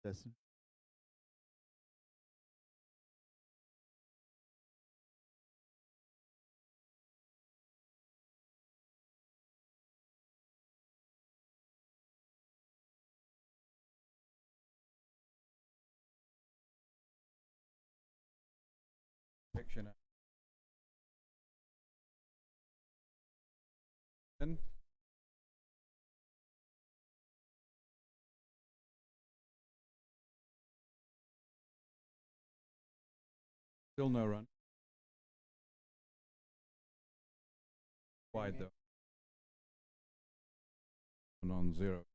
Listen. Picture now. Still no run. Wide though. And on zero.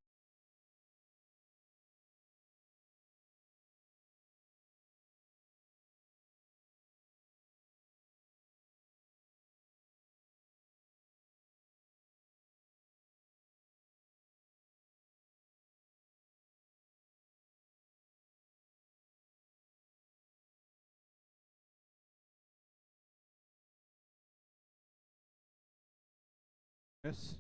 Yes.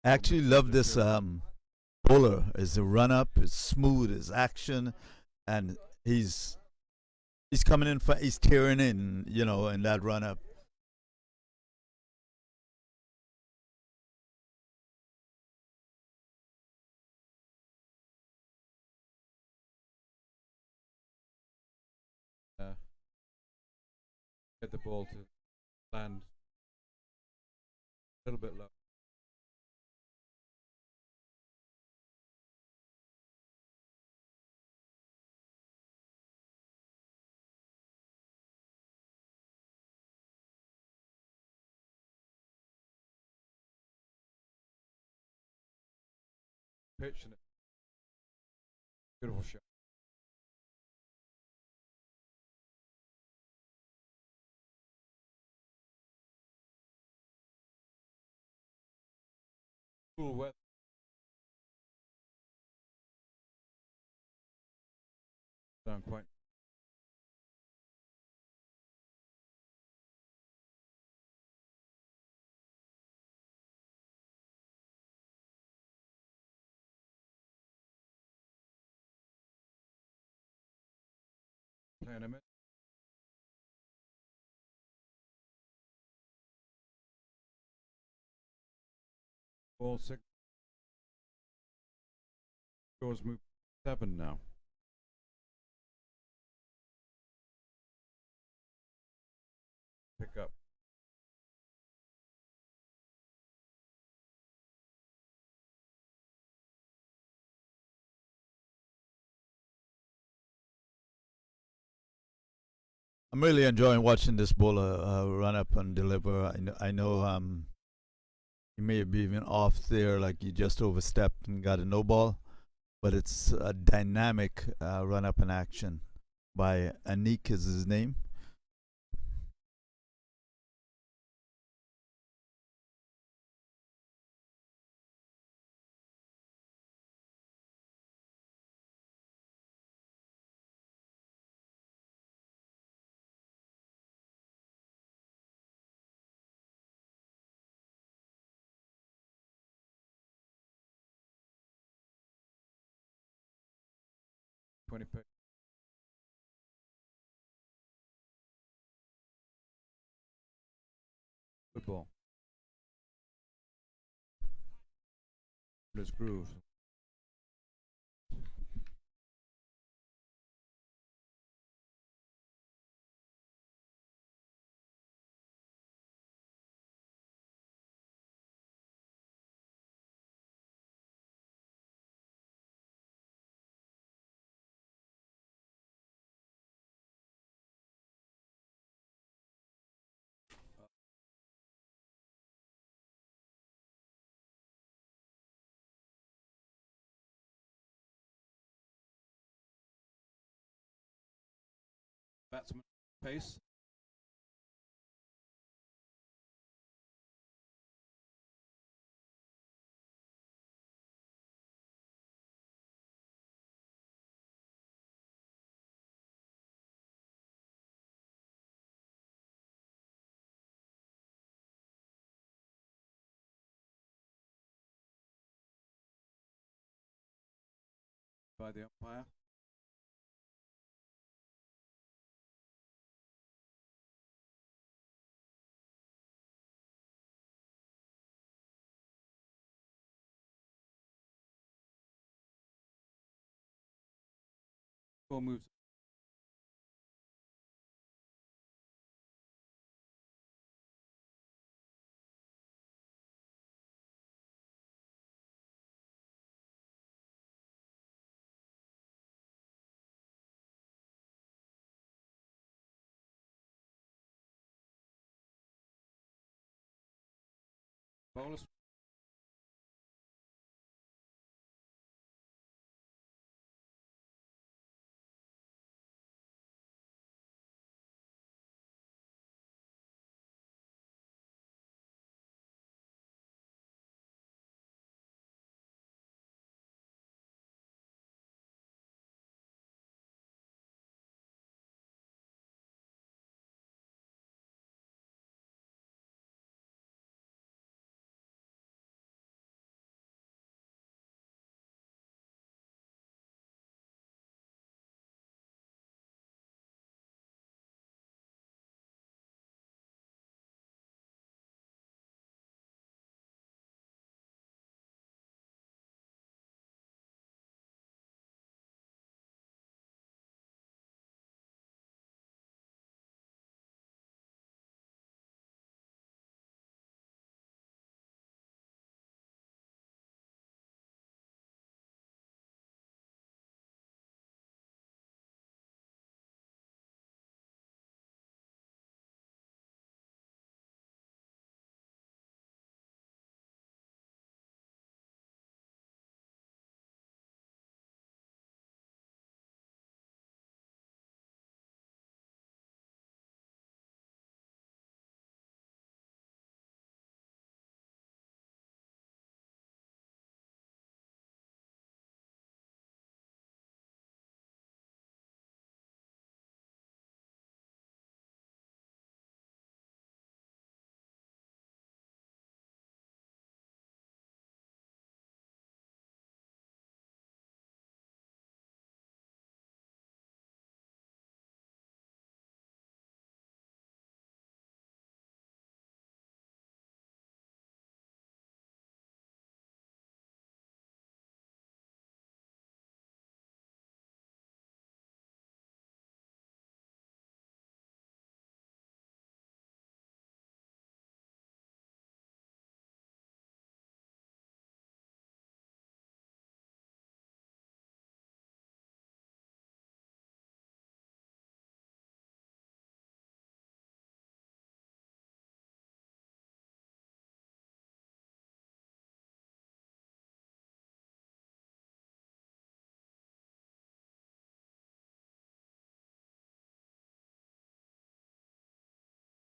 I actually love this bowler. His run up, his smooth, his action, and he's he's coming in. He's tearing in, in that run up. Uh, get the ball to land a little bit low. Pitch and beautiful shot. Cool weather. Don't quite. Playing a minute. Ball six. Scores move 7 now. Pick up. I'm really enjoying watching this bowler run up and deliver. I know he may be even off there, like he just overstepped and got a no ball, but it's a dynamic run up in action by Anik is his name. Twenty pick. Good ball. His groove. Batsman pace. by the umpire. Ball moves. Bowlers.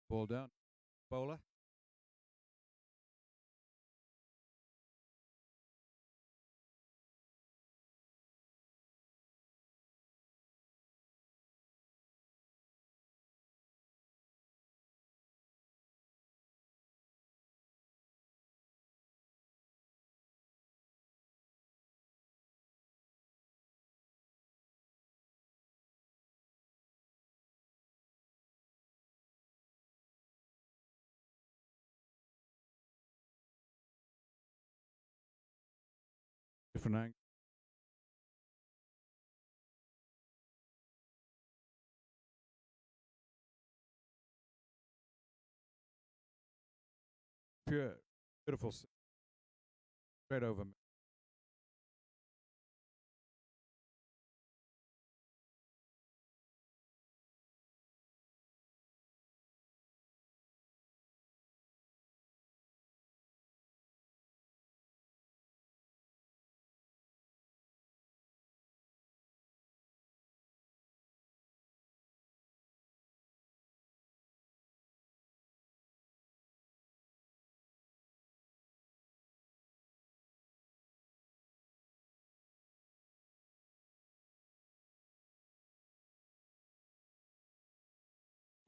Ball down. Bowler. Different angle. Pure. Beautiful. Straight over.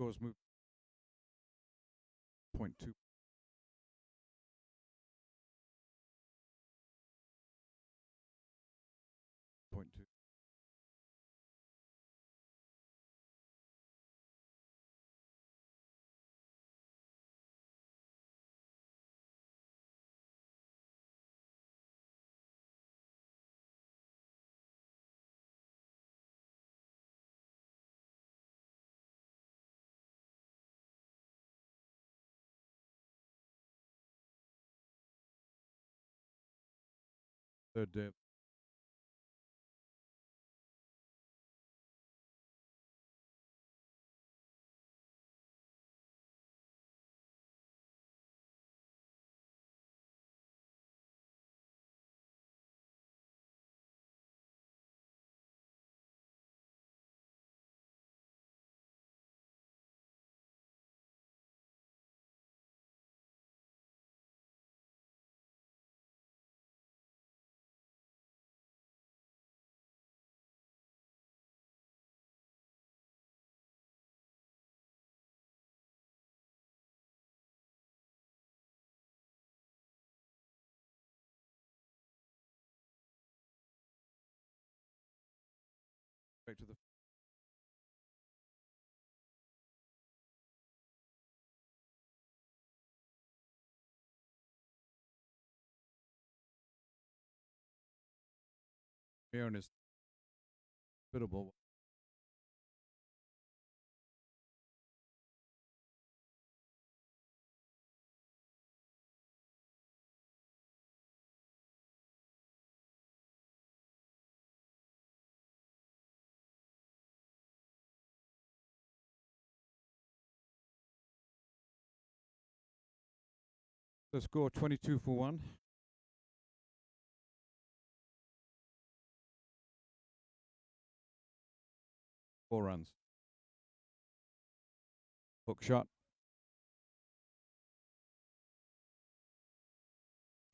Scores move. 0.2. 0.2. third day. Back to the 'Fairness, biddable. The score 22 for 1. 4 runs. Hook shot.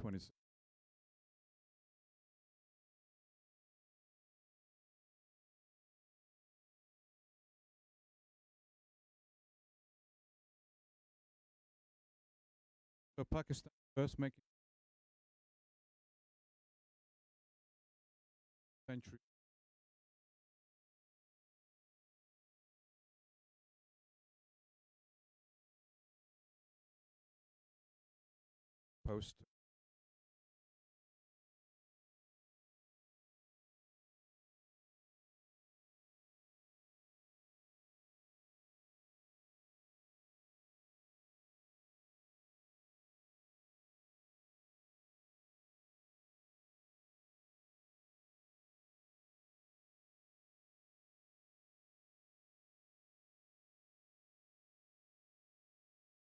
26. So Pakistan first making century. Post.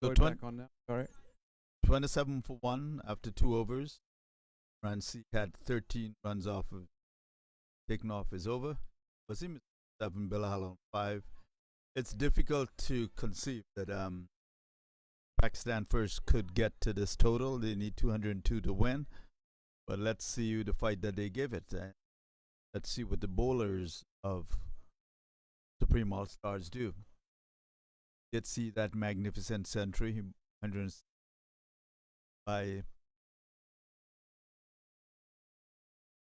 So Lloyd back on now. Sorry. 27 for 1 after 2 overs. Rancy had 13 runs off of taken off his over. Wasim 7, Bilal on 5. It's difficult to conceive that Pakistan first could get to this total. They need 202 to win. But let's see the fight that they give it. Let's see what the bowlers of Supreme All Stars do. Did see that magnificent century, 100 by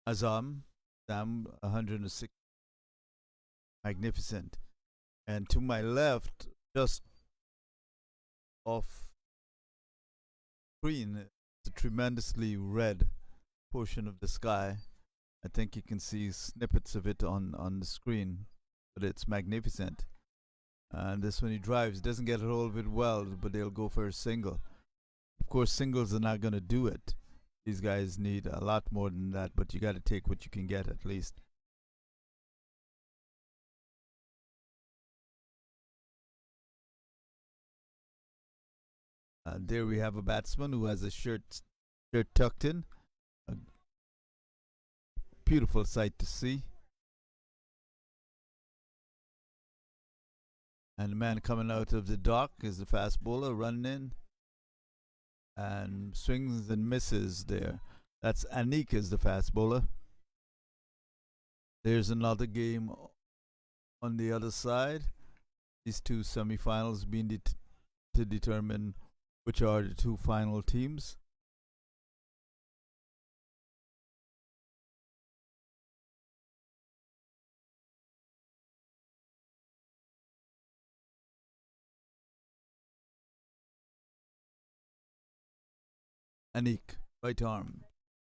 Azam, Sam 106, magnificent. And to my left, just off screen, it's a tremendously red portion of the sky. I think you can see snippets of it on the screen, but it's magnificent. And this when he drives doesn't get a hold of it well, but they'll go for a single. Of course, singles are not going to do it. These guys need a lot more than that, but you got to take what you can get at least. There we have a batsman who has a shirt tucked in. A beautiful sight to see. And the man coming out of the dock is the fast bowler running in and swings and misses there. That's Anik is the fast bowler. There's another game on the other side. These two semifinals being to determine which are the two final teams. Anik, right arm.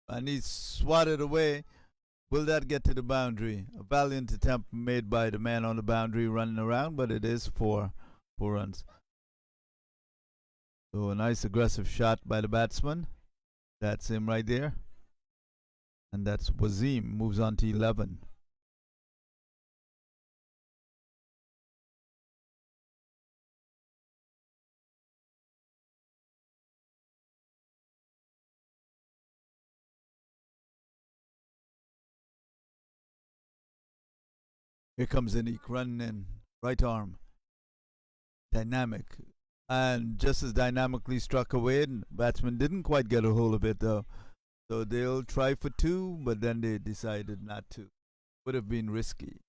And he's swatted away. Will that get to the boundary? A valiant attempt made by the man on the boundary running around, but it is four runs. So a nice aggressive shot by the batsman. That's him right there. And that's Wazim, moves on to 11. Here comes Anik running in, right arm, dynamic, and just as dynamically struck away. And batsman didn't quite get a hold of it though, so they'll try for two, but then they decided not to. Would have been risky.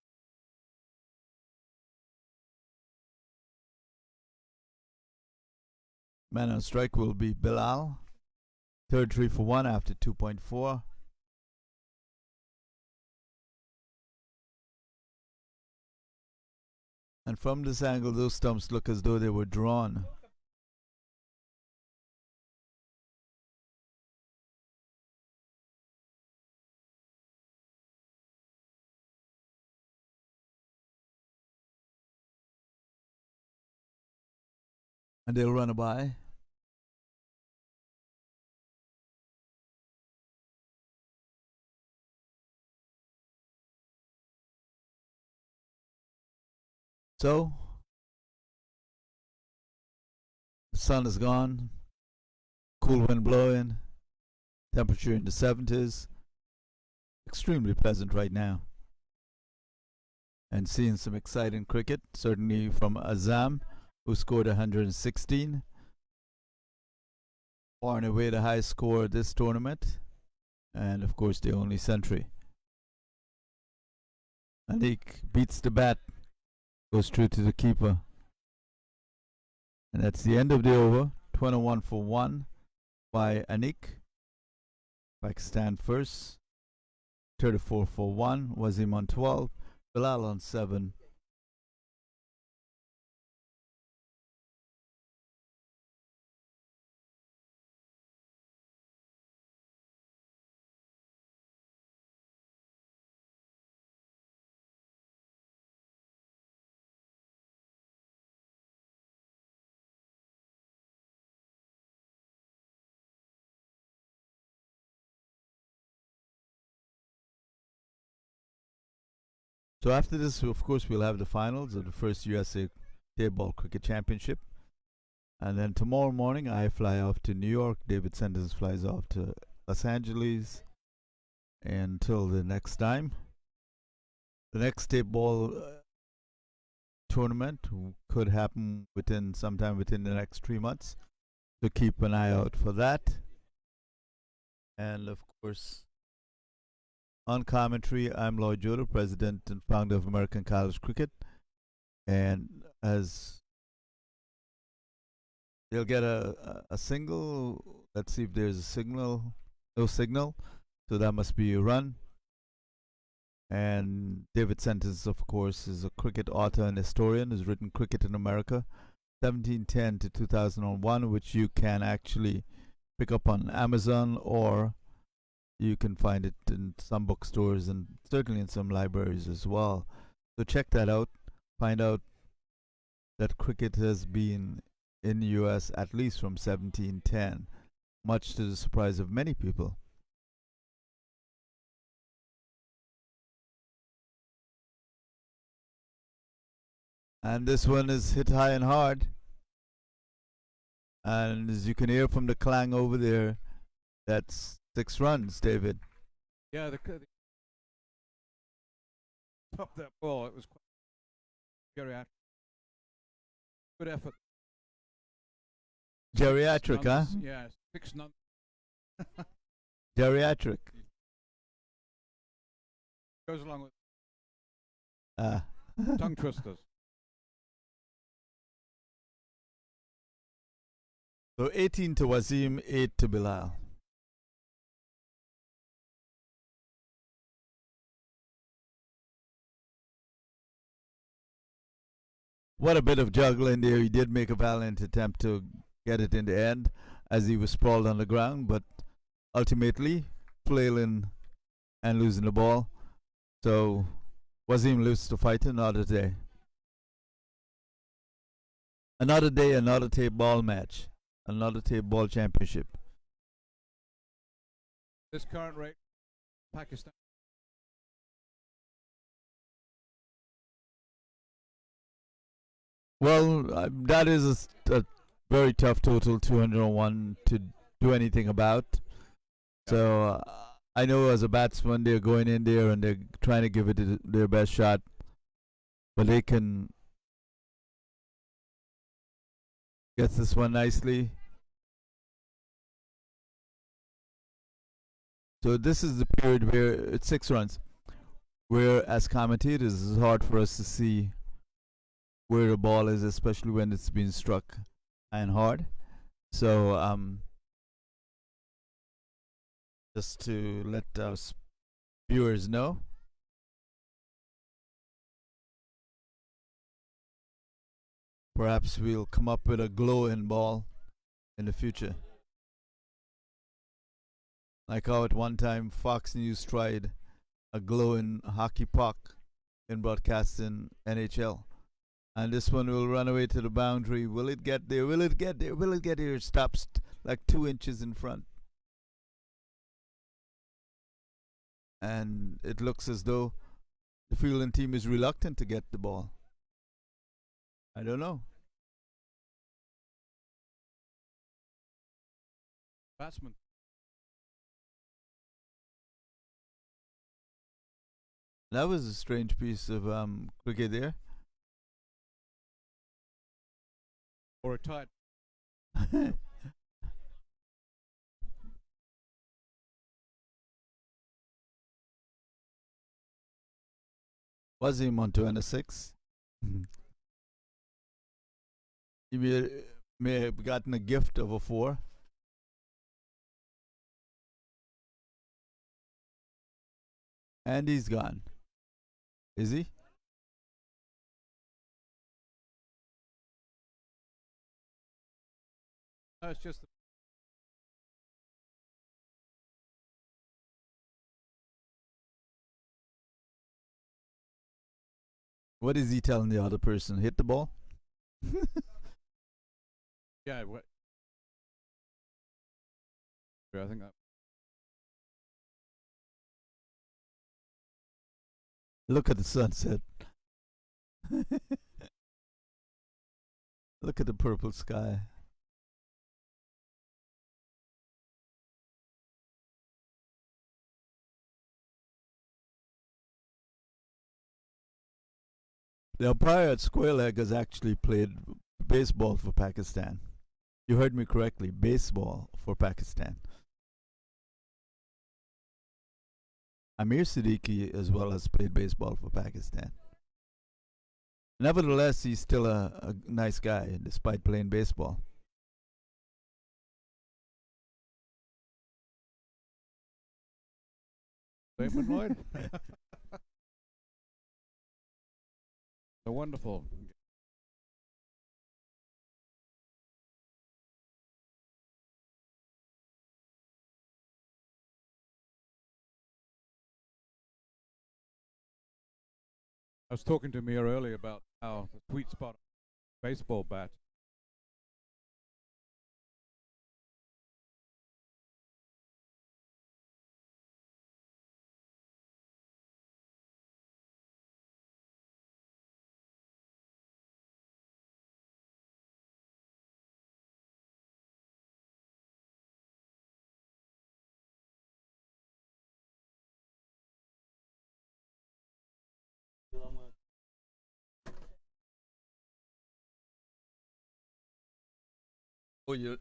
Man on strike will be Bilal. Third 3 for 1 after 2.4. And from this angle, those stumps look as though they were drawn. And they'll run a by. So, the sun is gone, cool wind blowing, temperature in the 70s. Extremely pleasant right now. And seeing some exciting cricket, certainly from Azam, who scored 116. Far and away the highest score this tournament. And of course, the only century. Anik beats the bat, goes through to the keeper. And that's the end of the over. 21 for 1 by Anik. Pakistan first. 34 for 1. Wazim on 12. Bilal on 7. So after this, of course, we'll have the finals of the first USA Tapeball Cricket Championship. And then tomorrow morning, I fly off to New York. David Sentence flies off to Los Angeles. Until the next time, the next Tapeball tournament could happen sometime within the next 3 months. So keep an eye out for that. And of course, on commentary, I'm Lloyd Joder, president and founder of American College Cricket. And as they'll get a single, let's see if there's a signal. No signal. So that must be a run. And David Sentence, of course, is a cricket author and historian, has written Cricket in America, 1710 to 2001, which you can actually pick up on Amazon, or you can find it in some bookstores and certainly in some libraries as well. So check that out. Find out that cricket has been in the U.S. at least from 1710, much to the surprise of many people. And this one is hit high and hard. And as you can hear from the clang over there, that's 6 runs, David. Yeah, the top of that ball, it was quite geriatric. Good effort. Geriatric, huh? Yeah, 6 numbers. Geriatric. Goes along with Ah. tongue twisters. So 18 to Wazim, 8 to Bilal. What a bit of juggling there. He did make a valiant attempt to get it in the end as he was sprawled on the ground, but ultimately flailing and losing the ball. So Wazim lives to fight another day. Another day, another tape ball match. Another tape ball championship. This current rate Pakistan. Well, that is a very tough total, 201 to do anything about. Yeah. So I know as a batsman, they're going in there and they're trying to give it their best shot, but they can get this one nicely. So this is the period where it's 6 runs, where as commentators, it's hard for us to see where the ball is, especially when it's being struck and hard. So just to let us viewers know, perhaps we'll come up with a glow-in ball in the future. Like how at one time Fox News tried a glow-in hockey puck in broadcasting NHL. And this one will run away to the boundary. Will it get there? Will it get there? Will it get there? It stops like 2 inches in front. And it looks as though the fielding team is reluctant to get the ball. I don't know. Batsman. That was a strange piece of cricket there. Or a tight. Was him on 206? He may have gotten a gift of a 4. And he's gone. Is he? No, it's just What is he telling the other person? Hit the ball? yeah. What? I think that. Look at the sunset. Look at the purple sky. The umpire at Square Leg has actually played baseball for Pakistan. You heard me correctly. Baseball for Pakistan. Amir Siddiqui as well has played baseball for Pakistan. Nevertheless, he's still a nice guy despite playing baseball. Statement, Lloyd. So wonderful. I was talking to Mir earlier about how the sweet spot baseball bat. Oh, you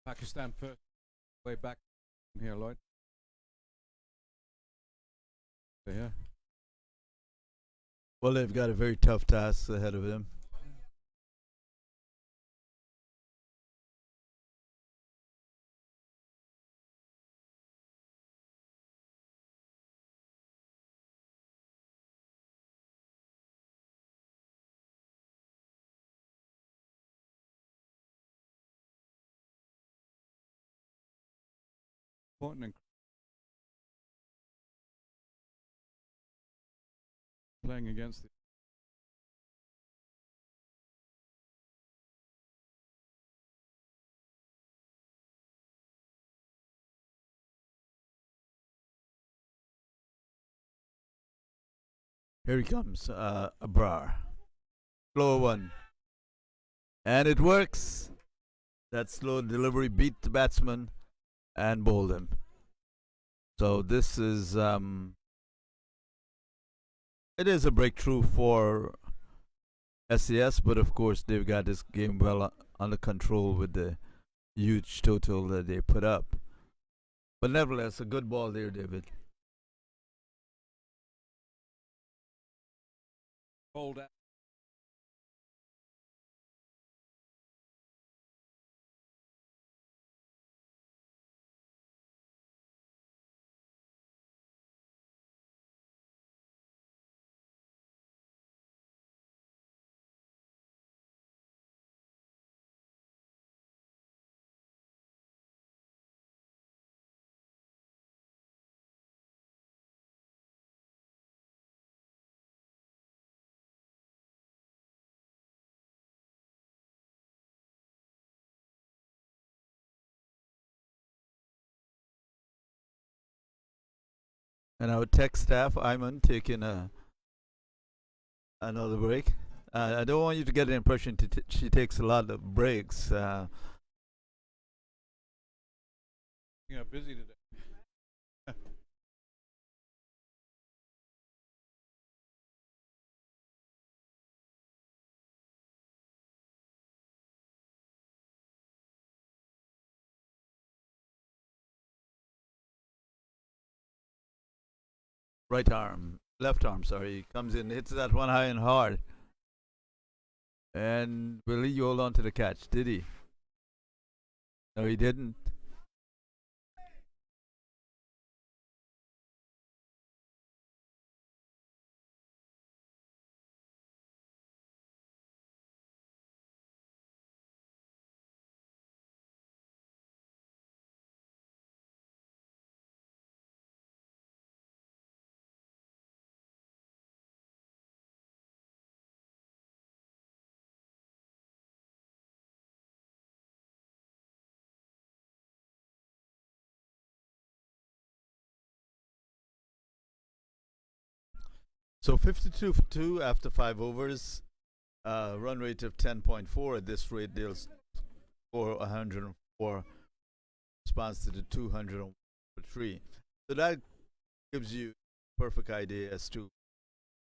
Pakistan first, way back from here, Lloyd. So, yeah. Well, they've got a very tough task ahead of them. Important and playing against the Here he comes, Abrar. Slow one. And it works. That slow delivery beat the batsman and bowled him. So this is it is a breakthrough for SES, but of course they've got this game well under control with the huge total that they put up. But nevertheless, a good ball there, David. hold out. And our tech staff, Iman, taking another break. I don't want you to get the impression she takes a lot of breaks. Yeah, busy today. Right arm, left arm, sorry, comes in, hits that one high and hard. And will he hold on to the catch? Did he? No, he didn't. So 52 for 2 after 5 overs. Run rate of 10.4. At this rate, they'll score 104 response to the 203. So that gives you a perfect idea as to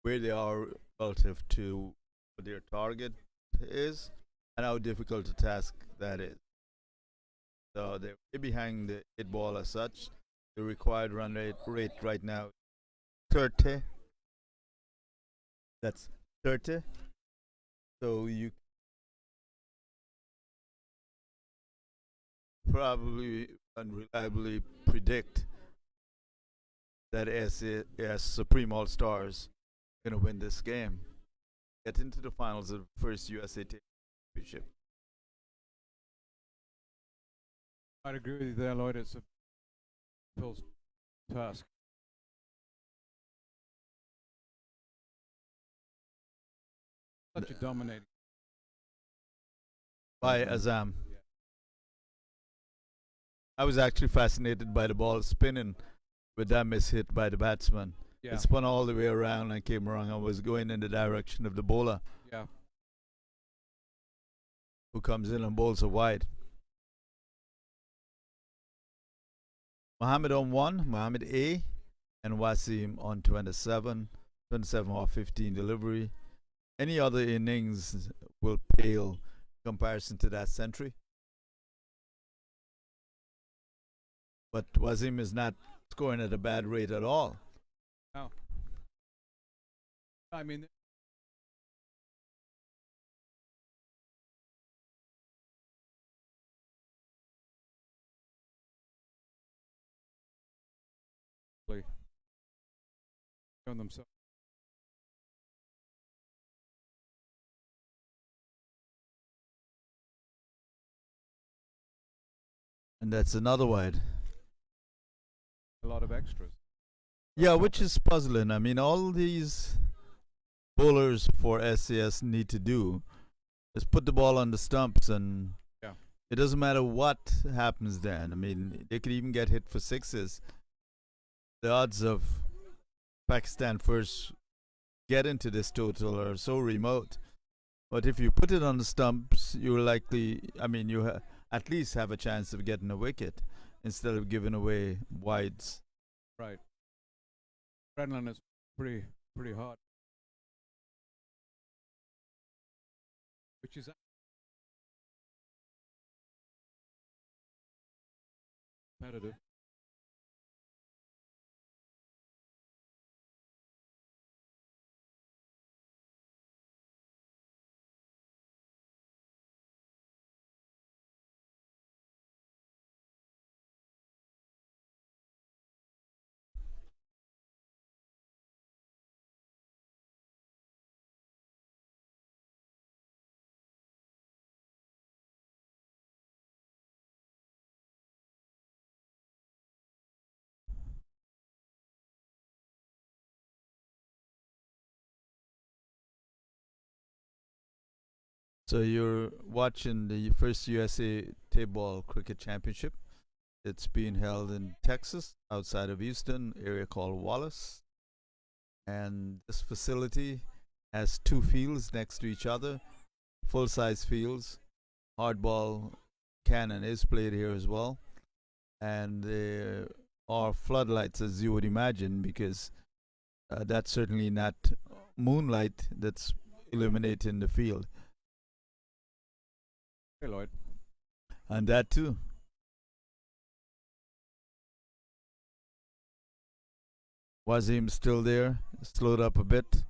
where they are relative to what their target is and how difficult a task that is. So they're way behind the 8 ball as such. The required rate right now 30. That's 30. So you probably unreliably predict that as Supreme All Stars going to win this game, get into the finals of the first USA Championship. I'd agree with you there, Lloyd. It's a Phil's task. Such a dominating. By Azam. I was actually fascinated by the ball spinning with that miss hit by the batsman. Yeah. It spun all the way around and came around and was going in the direction of the bowler. Yeah. Who comes in and bowls a wide. Mohammed on 1, Mohammed A, and Wasim on 27. 27 off 15 delivery. Any other innings will pale in comparison to that century. But Wasim is not scoring at a bad rate at all. No. I mean, shown themselves. And that's another wide. A lot of extras. Yeah, which is puzzling. I mean, all these bowlers for SAS need to do is put the ball on the stumps, and Yeah. it doesn't matter what happens then. I mean, they could even get hit for sixes. The odds of Pakistan first get into this total are so remote. But if you put it on the stumps, you're likely, I mean, at least have a chance of getting a wicket instead of giving away wides. Right. Brennan is pretty hard. Which is competitive. So you're watching the first USA Tapeball Cricket Championship. It's being held in Texas, outside of Houston, area called Wallace. And this facility has two fields next to each other, full size fields. Hardball can and is played here as well. And there are floodlights, as you would imagine, because that's certainly not moonlight that's illuminating the field. Hey, Lloyd. And that too. Wazim still there, slowed up a bit.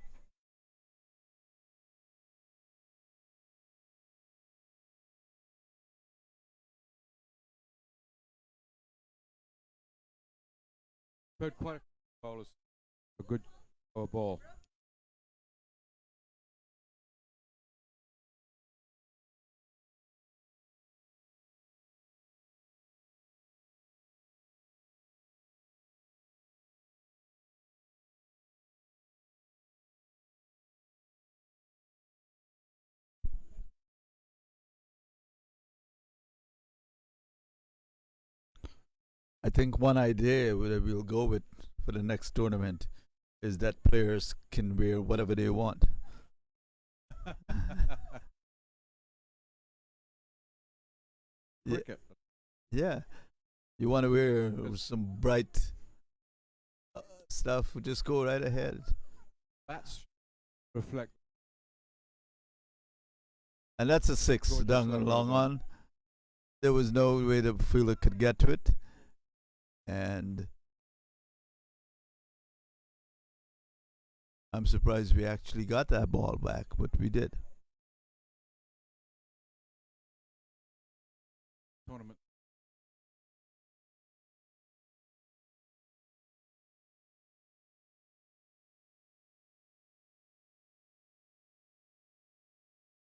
Played quite a few bowlers. A good ball. I think one idea that we'll go with for the next tournament is that players can wear whatever they want. Yeah, Cricket. yeah. You want to wear some bright stuff? Just go right ahead. Bats reflect. And that's a six Gorgeous down and long well. on. There was no way the fielder could get to it, and I'm surprised we actually got that ball back, but we did. Tournament.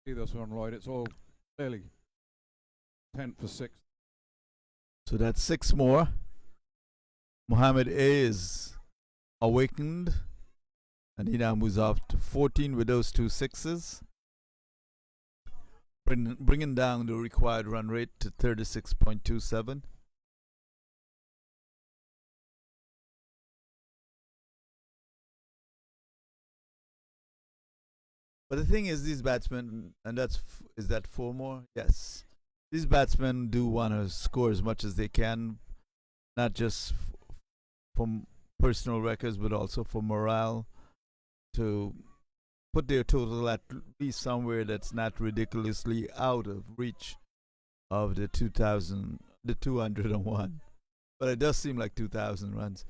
See this one, Lloyd. It's all clearly 10 for 6. So that's six more. Muhammad A is awakened, and he now moves off to 14 with those two sixes, bringing down the required run rate to 36.27. But the thing is, these batsmen, and is that four more? Yes. These batsmen do want to score as much as they can, not just from personal records, but also for morale, to put their total at least somewhere that's not ridiculously out of reach of the 201. But it does seem like 2,000 runs.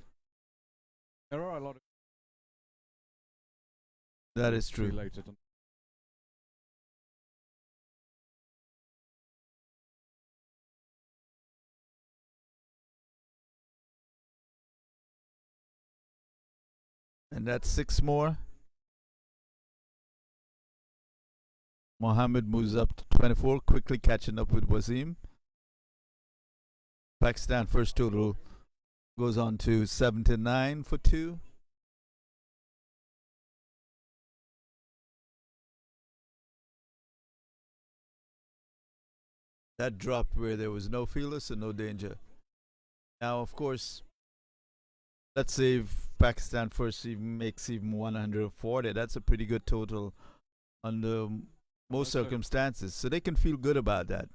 There are a lot of That is true. related. And that's six more. Mohammed moves up to 24, quickly catching up with Wasim. Pakistan first total goes on to 79 for two. That dropped where there was no fielder, so no danger. Now, of course, let's say if Pakistan first even makes even 140, that's a pretty good total under most circumstances. So they can feel good about that.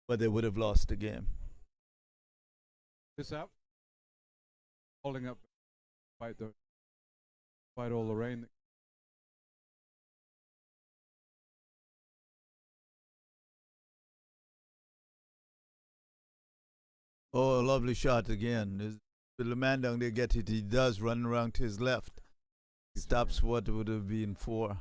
But they would have lost the game. This up, holding up, despite all the rain. Oh, a lovely shot again. The man down there get it. He does run around to his left. He stops what would have been four.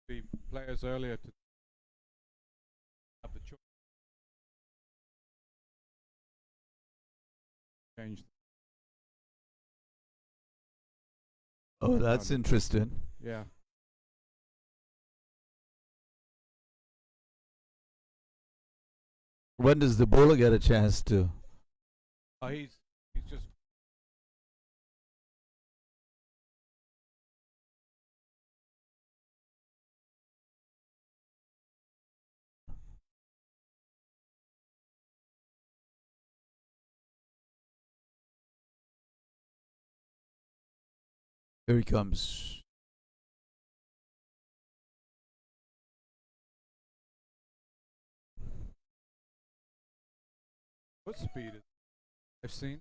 The players earlier to have the choice. Changed. Oh, that's interesting. Yeah. When does the bowler get a chance to? He's just Here he comes. what speed is I've seen.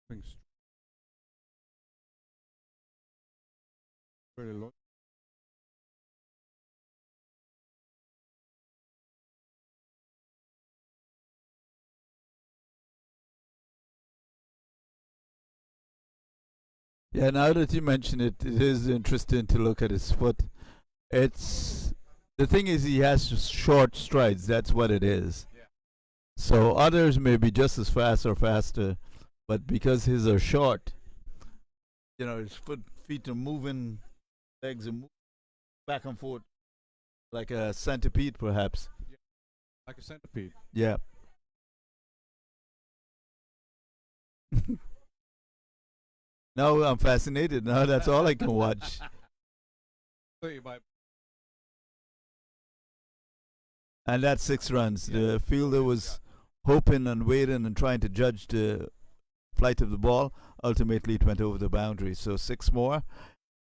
Things really low. Yeah, now that you mention it, it is interesting to look at his foot. It's the thing is he has short strides. That's what it is. Yeah. So others may be just as fast or faster, but because his are short, his feet are moving, legs are moving back and forth like a centipede, perhaps. Yeah. Like a centipede. Yeah. Now I'm fascinated. Now that's all I can watch. And that's 6 runs. Yeah. The fielder was hoping and waiting and trying to judge the flight of the ball. Ultimately, it went over the boundary. So six more.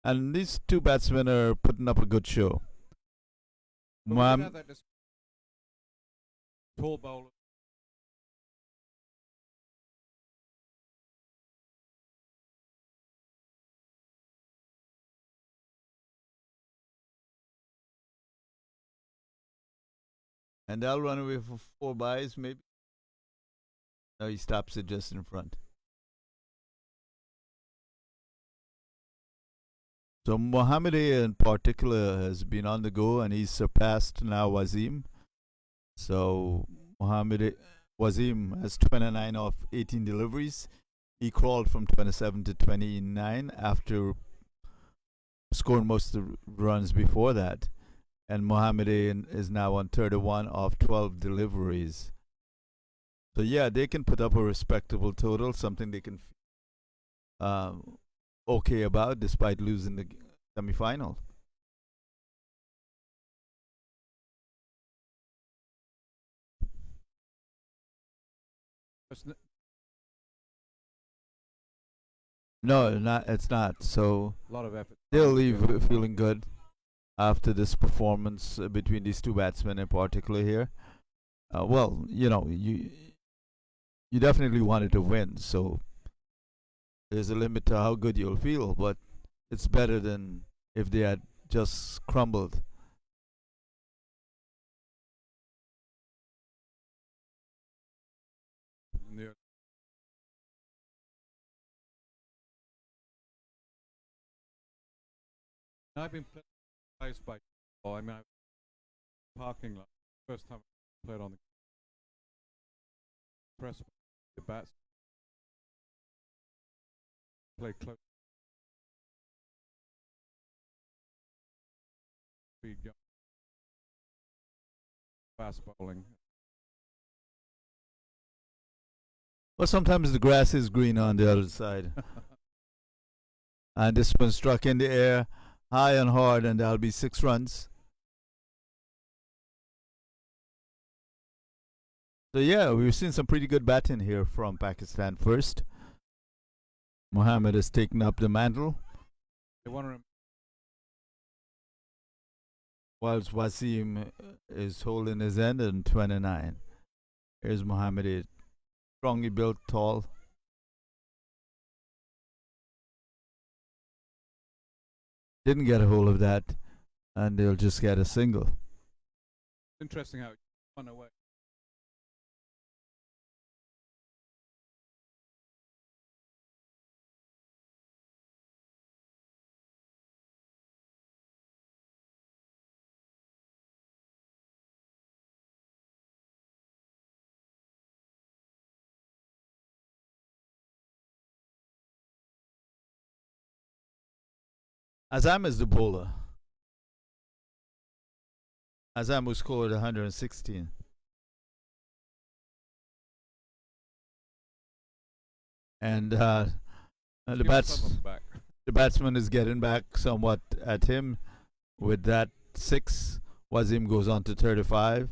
And these two batsmen are putting up a good show. Tall bowler. And they'll run away for four byes, maybe. No, he stops it just in front. So Mohamed in particular has been on the go and he's surpassed now Wasim. So Mohamed Wasim has 29 off 18 deliveries. He crawled from 27 to 29 after scoring most of the runs before that. And Mohamed is now on 31 off 12 deliveries. So yeah, they can put up a respectable total, something they can okay about despite losing the semi-final. No, not it's not. So A lot of effort. they'll leave feeling good after this performance between these two batsmen in particular here. well, you definitely wanted to win, so there's a limit to how good you'll feel, but it's better than if they had just crumbled. Yeah. I've been played by. Oh, I mean, parking lot. First time I played on the press, the bats play close. Speed, fast bowling. Well, sometimes the grass is green on the other side. And this one struck in the air high and hard, and there'll be 6 runs. So, yeah, we've seen some pretty good batting here from Pakistan first. Mohammed has taken up the mantle, They want to whilst Wasim is holding his end in 29. Here's Mohammed, a strongly built, tall. Didn't get a hold of that, and they'll just get a single. interesting how it won away. Azam is the bowler. Azam who scored 116. And the the batsman is getting back somewhat at him with that 6. Wazim goes on to 35.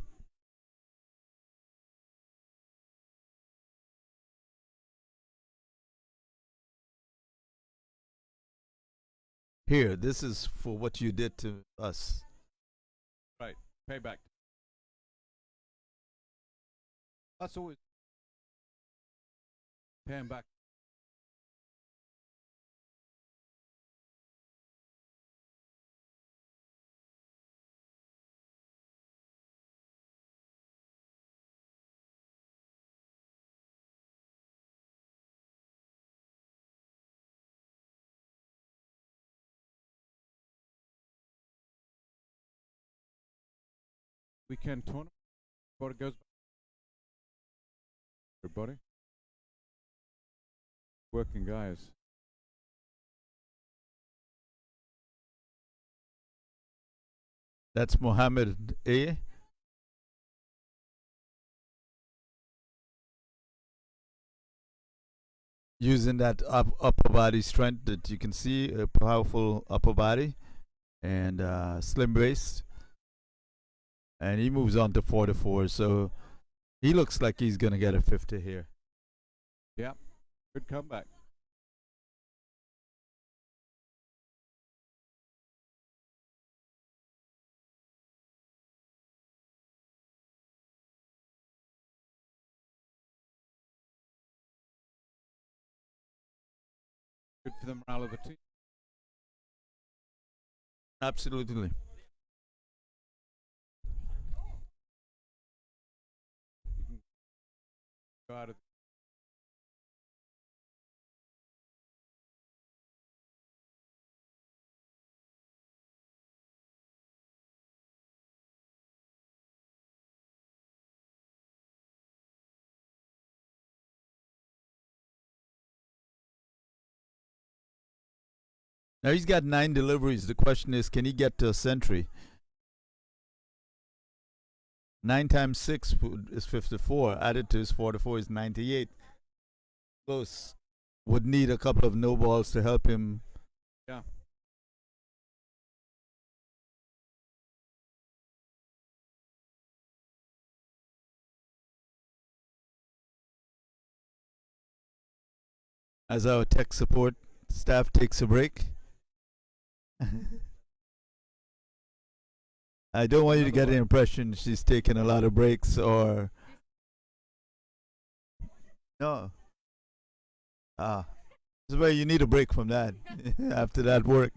Here, this is for what you did to us. Right, payback. That's always paying back. Weekend tournament. Before it goes back. Everybody, working guys. That's Mohammed A. Using that upper body strength that you can see, a powerful upper body and slim waist. And he moves on to 44. So he looks like he's going to get a 50 here. Yeah, good comeback. Good for the morale of the team. Absolutely. You can go out of. Now he's got 9 deliveries. The question is, can he get to a century? 9 times 6 is 54. Added to his 44 is 98. Close. Would need a couple of no balls to help him. Yeah. As our tech support staff takes a break. I don't want you to Another get the one. impression she's taking a lot of breaks or no. Ah, this is where you need a break from that after that work.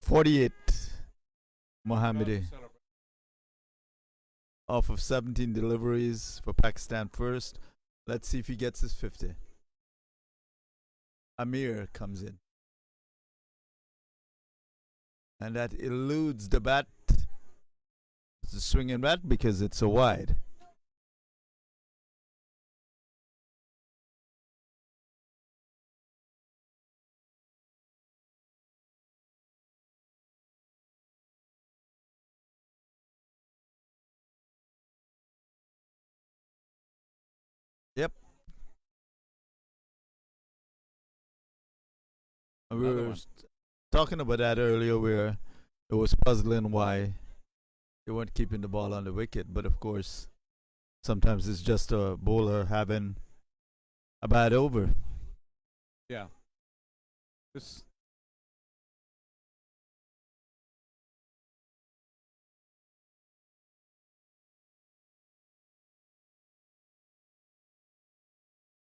48, Try to Mohammedi, celebrate. off of 17 deliveries for Pakistan first. Let's see if he gets his 50. Amir comes in. And that eludes the bat. It's a swinging bat because it's so wide. Yep. We Another were one. talking about that earlier where it was puzzling why they weren't keeping the ball on the wicket. But of course, sometimes it's just a bowler having a bad over. Yeah. This.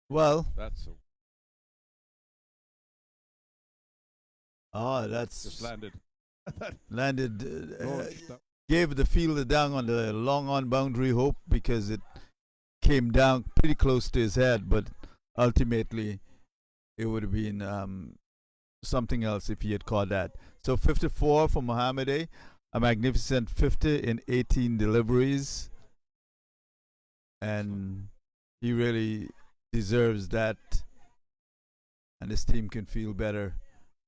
Well, That's a, just that's landed. landed, Launched that. gave the fielder down on the long on boundary hope because it came down pretty close to his head, but ultimately it would have been something else if he had caught that. So 54 for Mohamed, a magnificent 50 in 18 deliveries, and he really deserves that, and his team can feel better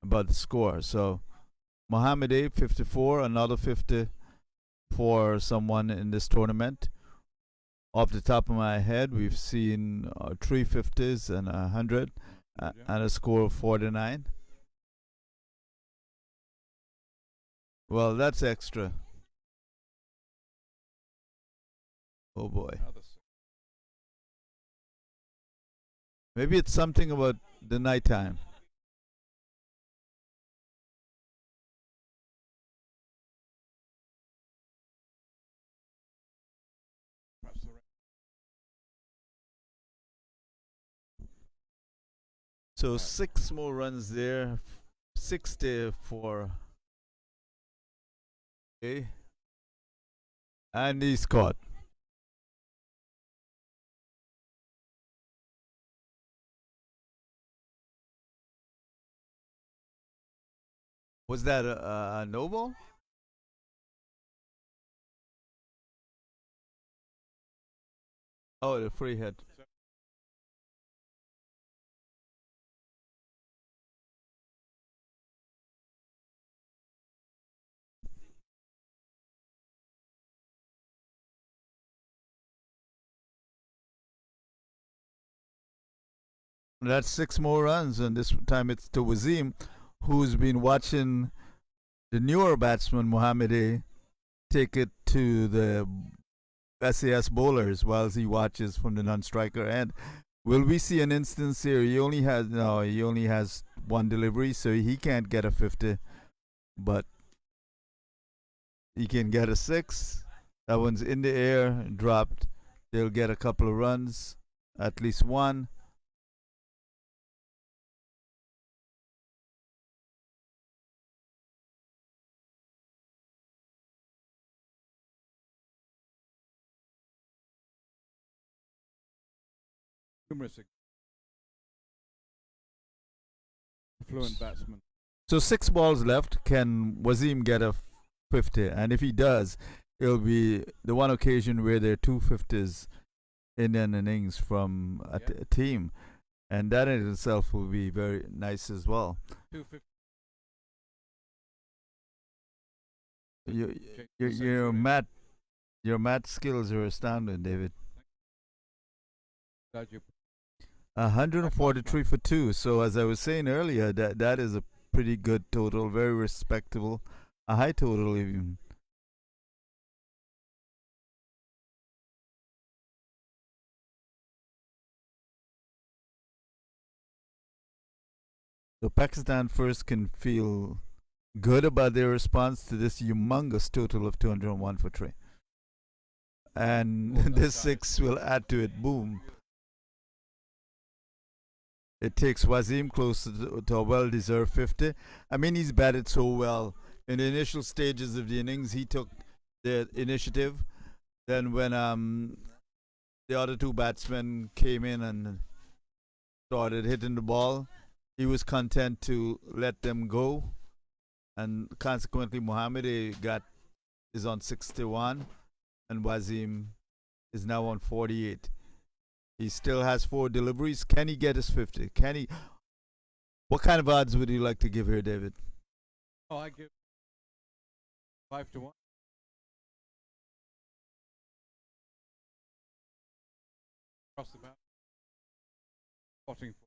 about the score. So Mohamed 54, another 50 for someone in this tournament. Off the top of my head, we've seen three 50s and 100 Yeah. and a score of 49. Well, that's extra. Oh boy. Another. Maybe it's something about the nighttime. Perhaps the So right. six more runs there. 60 for A. And he's caught. Was that a no ball? Oh, the free hit. That's six more runs, and this time it's to Wazim, who's been watching the newer batsman Mohamed take it to the SAS bowlers whilst he watches from the non-striker end. Will we see an instance here? He only has one delivery, so he can't get a 50, but he can get a six. That one's in the air, dropped. They'll get a couple of runs, at least one. Numerous fluent batsmen. So six balls left. Can Wazim get a 50? And if he does, it'll be the one occasion where there are two 50s in an innings from a team. And that in itself will be very nice as well. 250. You, Change your, the your, century. math, your math skills are astounding, David. Glad you. I passed mine. 143 for two. So as I was saying earlier, that is a pretty good total, very respectable, a high total even. So Pakistan first can feel good about their response to this humongous total of 201 for three. And Well done, this guys. six will add to it. Boom. It takes Wazim close to a well deserved 50. I mean, he's batted so well. In the initial stages of the innings, he took the initiative. Then, when the other two batsmen came in and started hitting the ball, he was content to let them go. And consequently, Mohammed is on 61, and Wazim is now on 48. He still has four deliveries. Can he get his 50? Can he? What kind of odds would you like to give here, David? Oh, I give 5-1. Across the bat. Spotting for.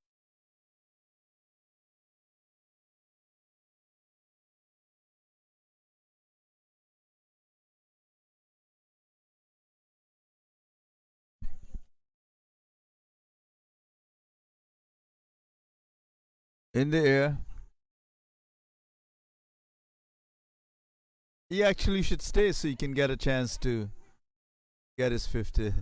In the air. He actually should stay so he can get a chance to get his 50.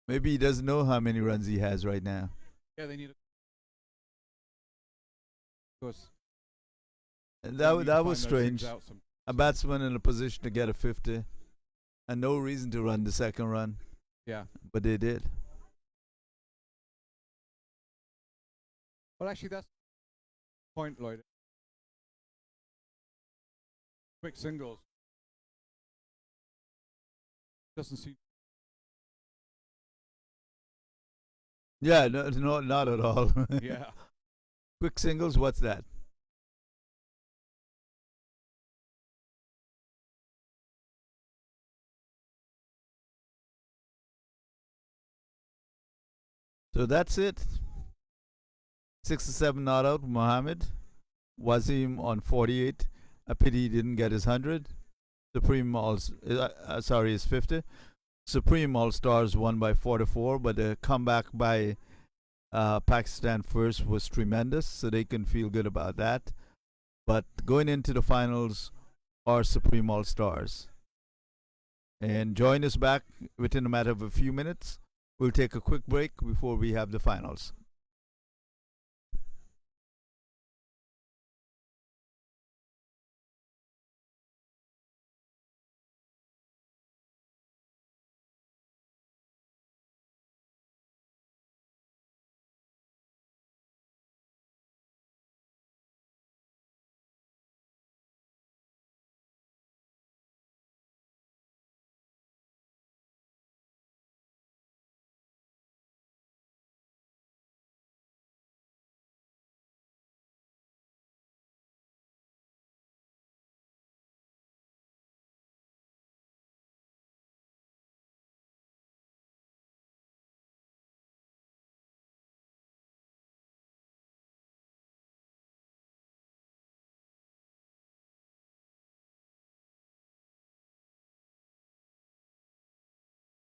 Maybe he doesn't know how many runs he has right now. Yeah, they need it. Because And they need to that was find those things strange. out A batsman in a position to get a 50 and no reason to run the second run, yeah. but they did. Well, actually, that's the point, Lloyd. Quick singles doesn't seem. Yeah, no, not at all. Yeah. Quick singles, what's that? So that's it. 6 or 7 not out. Mohammed. Wazim on 48. A pity he didn't get his 100. Supreme All, sorry, his 50. Supreme All Stars won by 4-4, but the comeback by Pakistan first was tremendous, so they can feel good about that. But going into the finals are Supreme All Stars. And join us back within a matter of a few minutes. We'll take a quick break before we have the finals.